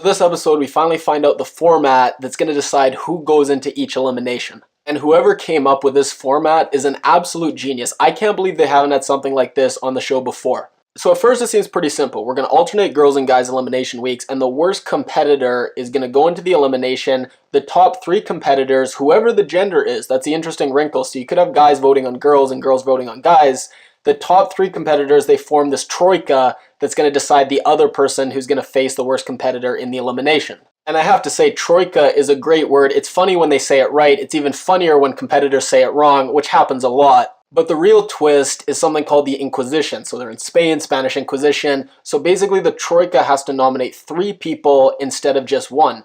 This episode, we finally find out the format that's going to decide who goes into each elimination. And whoever came up with this format is an absolute genius. I can't believe they haven't had something like this on the show before. So at first it seems pretty simple. We're going to alternate girls and guys elimination weeks, and the worst competitor is going to go into the elimination. The top 3 competitors, whoever the gender is, that's the interesting wrinkle. So you could have guys voting on girls and girls voting on guys. The top 3 competitors, they form this troika that's going to decide the other person who's going to face the worst competitor in the elimination. And I have to say, troika is a great word. It's funny when they say it right. It's even funnier when competitors say it wrong, which happens a lot. But the real twist is something called the Inquisition. So they're in Spain, Spanish Inquisition. So basically the troika has to nominate 3 people instead of just 1.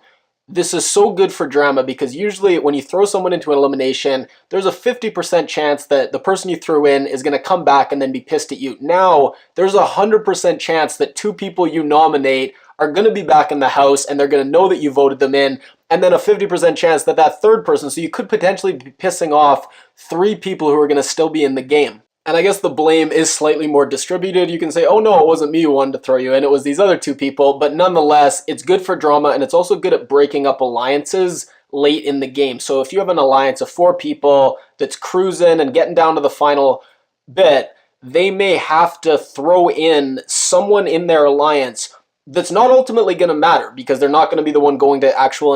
This is so good for drama because usually when you throw someone into an elimination, there's a 50% chance that the person you threw in is going to come back and then be pissed at you. Now, there's a 100% chance that 2 people you nominate are going to be back in the house and they're going to know that you voted them in, and then a 50% chance that that third person, so you could potentially be pissing off 3 people who are going to still be in the game. And I guess the blame is slightly more distributed. You can say, oh no, it wasn't me who wanted to throw you in, it was these other 2 people, but nonetheless, it's good for drama, and it's also good at breaking up alliances late in the game. So if you have an alliance of 4 people that's cruising and getting down to the final bit, they may have to throw in someone in their alliance that's not ultimately going to matter because they're not going to be the one going to actual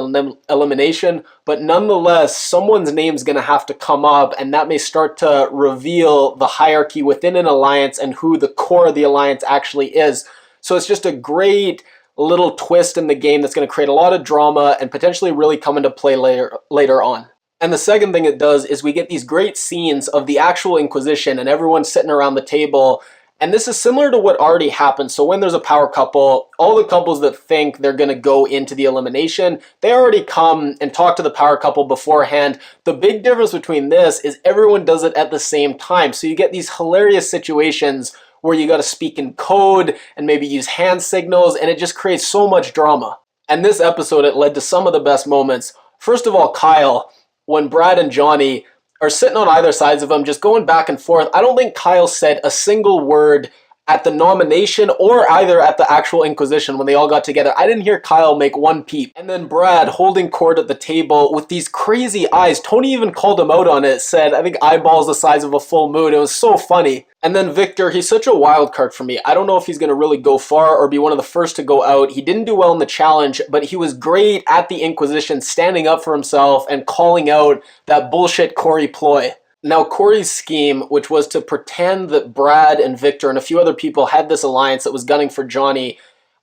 elimination, but nonetheless, someone's name's going to have to come up, and that may start to reveal the hierarchy within an alliance and who the core of the alliance actually is. So it's just a great little twist in the game that's going to create a lot of drama and potentially really come into play later on. And the second thing it does is we get these great scenes of the actual Inquisition and everyone sitting around the table. And this is similar to what already happened. So when there's a power couple, all the couples that think they're going to go into the elimination, they already come and talk to the power couple beforehand. The big difference between this is everyone does it at the same time. So you get these hilarious situations where you got to speak in code and maybe use hand signals, and it just creates so much drama. And this episode, it led to some of the best moments. First of all, Kyle, when Brad and Johnny are sitting on either sides of him, just going back and forth. I don't think Kyle said a single word at the nomination or either at the actual Inquisition when they all got together. I didn't hear Kyle make one peep. And then Brad holding court at the table with these crazy eyes. Tony even called him out on it, said, I think eyeballs the size of a full moon. It was so funny. And then Victor, he's such a wild card for me. I don't know if he's going to really go far or be one of the first to go out. He didn't do well in the challenge, but he was great at the Inquisition, standing up for himself and calling out that bullshit Cory ploy. Now, Cory's scheme, which was to pretend that Brad and Victor and a few other people had this alliance that was gunning for Johnny,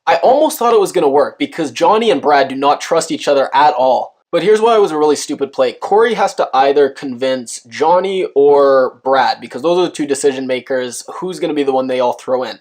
I almost thought it was going to work because Johnny and Brad do not trust each other at all. But here's why it was a really stupid play. Cory has to either convince Johnny or Brad, because those are the 2 decision makers, who's going to be the one they all throw in.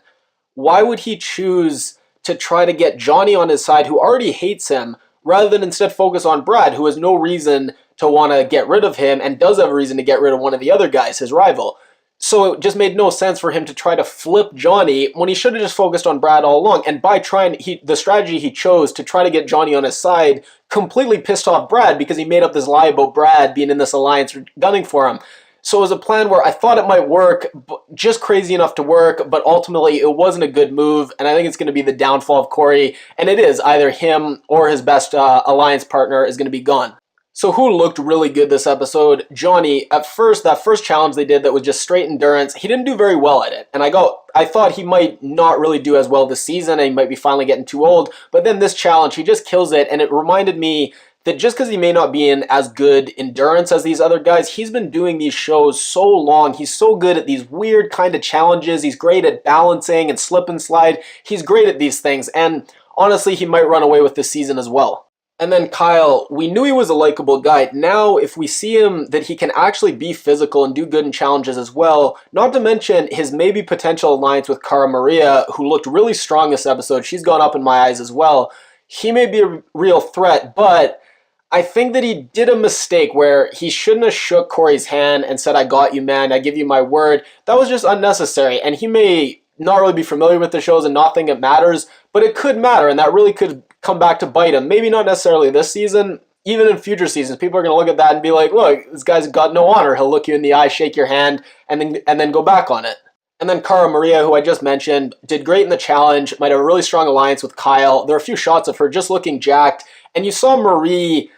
Why would he choose to try to get Johnny on his side, who already hates him, rather than instead focus on Brad, who has no reason to want to get rid of him and does have a reason to get rid of one of the other guys, his rival? So it just made no sense for him to try to flip Johnny when he should have just focused on Brad all along. And by trying, the strategy he chose to try to get Johnny on his side completely pissed off Brad because he made up this lie about Brad being in this alliance gunning for him. So it was a plan where I thought it might work, just crazy enough to work, but ultimately it wasn't a good move, and I think it's going to be the downfall of Cory, and it is. Either him or his best alliance partner is going to be gone. So who looked really good this episode? Johnny. At first, that first challenge they did that was just straight endurance, he didn't do very well at it. And I thought he might not really do as well this season, and he might be finally getting too old. But then this challenge, he just kills it, and it reminded me that just because he may not be in as good endurance as these other guys, he's been doing these shows so long. He's so good at these weird kind of challenges. He's great at balancing and slip and slide. He's great at these things. And honestly, he might run away with this season as well. And then Kyle, we knew he was a likable guy. Now, if we see him that he can actually be physical and do good in challenges as well, not to mention his maybe potential alliance with Cara Maria, who looked really strong this episode. She's gone up in my eyes as well. He may be a real threat, but I think that he did a mistake where he shouldn't have shook Cory's hand and said, I got you, man, I give you my word. That was just unnecessary, and he may not really be familiar with the shows and not think it matters, but it could matter, and that really could come back to bite him. Maybe not necessarily this season, even in future seasons. People are going to look at that and be like, look, this guy's got no honor. He'll look you in the eye, shake your hand, and then go back on it. And then Cara Maria, who I just mentioned, did great in the challenge, might have a really strong alliance with Kyle. There are a few shots of her just looking jacked. And you saw Marie,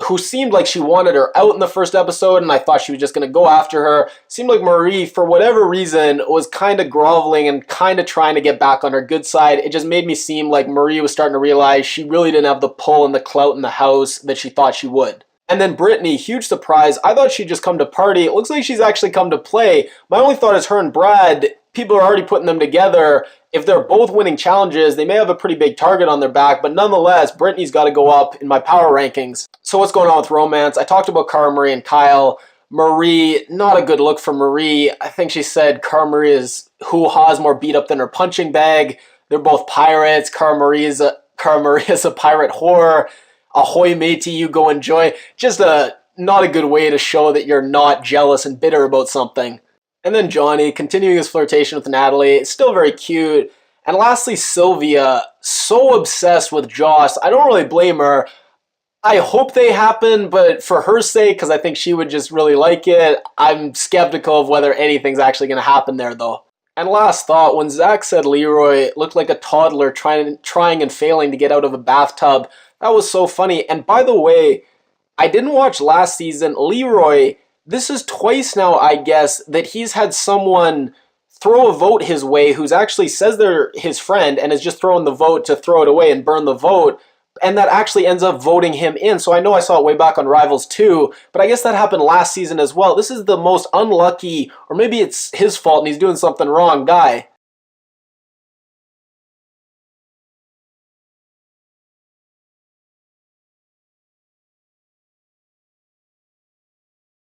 who seemed like she wanted her out in the first episode, and I thought she was just going to go after her. Seemed like Marie, for whatever reason, was kind of groveling and kind of trying to get back on her good side. It just made me seem like Marie was starting to realize she really didn't have the pull and the clout in the house that she thought she would. And then Britni, huge surprise. I thought she'd just come to party. It looks like she's actually come to play. My only thought is her and Brad, people are already putting them together. If they're both winning challenges, they may have a pretty big target on their back, but nonetheless, Britni's got to go up in my power rankings. So what's going on with romance? I talked about Cara Marie and Kyle. Marie, not a good look for Marie. I think she said Cara Marie is hoo-ha's more beat up than her punching bag. They're both pirates. Cara Marie is a pirate whore. Ahoy matey, you go enjoy. Just not a good way to show that you're not jealous and bitter about something. And then Johnny, continuing his flirtation with Natalie, still very cute. And lastly, Sylvia, so obsessed with Joss. I don't really blame her. I hope they happen, but for her sake, because I think she would just really like it, I'm skeptical of whether anything's actually going to happen there, though. And last thought, when Zach said Leroy looked like a toddler trying and failing to get out of a bathtub, that was so funny. And by the way, I didn't watch last season. Leroy, this is twice now, I guess, that he's had someone throw a vote his way who's actually says they're his friend and is just throwing the vote to throw it away and burn the vote, and that actually ends up voting him in. So I know I saw it way back on Rivals 2, but I guess that happened last season as well. This is the most unlucky, or maybe it's his fault and he's doing something wrong, guy.